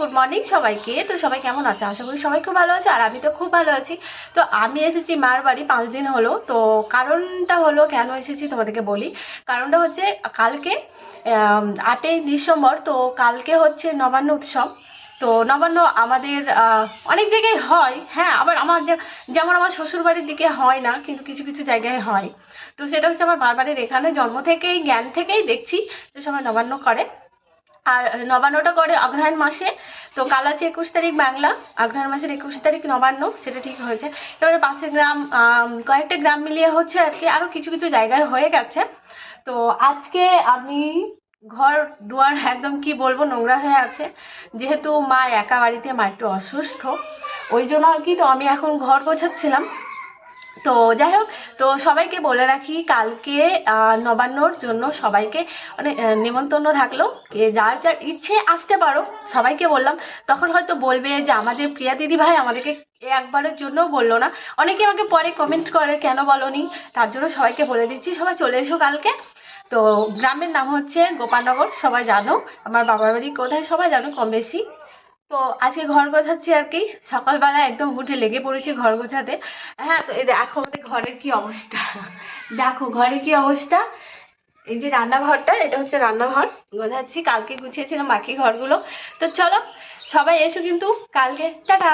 Good morning সবাইকে। তো সবাই কেমন আছে? আশা করি সবাই খুব ভালো আছে, আর আমি তো খুব ভালো আছি। তো আমি এসেছি মার বাড়ি 5 দিন হলো। তো কারণটা হলো কেন এসেছি তোমাদেরকে বলি। কারণটা হচ্ছে কালকে 8ই ডিসেম্বর, তো কালকে হচ্ছে নবান্ন উৎসব। তো নবান্ন আমাদের অনেক জায়গায় হয়, হ্যাঁ, আবার আমার যেমন আমার শ্বশুর বাড়ির দিকে হয় না, কিন্তু কিছু কিছু জায়গায় হয়। তো সেটা হচ্ছে আমার মার বাড়ির এখানে জন্ম থেকেই জ্ঞান থেকেই দেখছি যে সবাই নবান্ন করে। আর নবান্নটা করে অগ্রহায়ণ মাসে। তো কাল আছে 21 তারিখ বাংলা, অগ্রহায়ণ মাসের 21 তারিখ নবান্ন, সেটা ঠিক হয়েছে। তবে পাশের গ্রাম কয়েকটা গ্রাম মিলিয়ে হচ্ছে আর কি, আরো কিছু কিছু জায়গায় হয়ে গেছে। তো আজকে আমি ঘর দুয়ার একদম কি বলবো নোংরা হয়ে আছে, যেহেতু মা একা বাড়িতে, মা একটু অসুস্থ, ওই জন্য আর কি। তো আমি এখন ঘর গোছাচ্ছিলাম। তো যাই হোক, তো সবাইকে বলে রাখি কালকে নবান্নর জন্য সবাইকে অনেক নেমন্তন্ন থাকলো। যার যার ইচ্ছে আসতে পারো, সবাইকে বললাম। তখন হয়তো বলবে যে আমাদের প্রিয়া দিদি ভাই আমাদেরকে একবারের জন্য বললো না। অনেকে আমাকে পরে কমেন্ট করে কেন বলনি, তার জন্য সবাইকে বলে দিচ্ছি সবাই চলে এসো কালকে। তো গ্রামের নাম হচ্ছে গোপালনগর, সবাই জানো। আমার বাবার বাড়ি কোথায় সবাই জানো কম বেশি। তো আজকে ঘর গোছাচ্ছি আর কি, সকালবেলা একদম উঠে লেগে পড়েছি ঘর গোছাতে। হ্যাঁ, তো এই দেখো আমাদের ঘরের কি অবস্থা। দেখো ঘরে কি অবস্থা। এই যে রান্নাঘরটা, এটা হচ্ছে রান্নাঘর, গোছাচ্ছি। কালকে গুছিয়েছিলাম বাকি ঘরগুলো। তো চলো সবাই এসো কিন্তু কালকে, টাটা।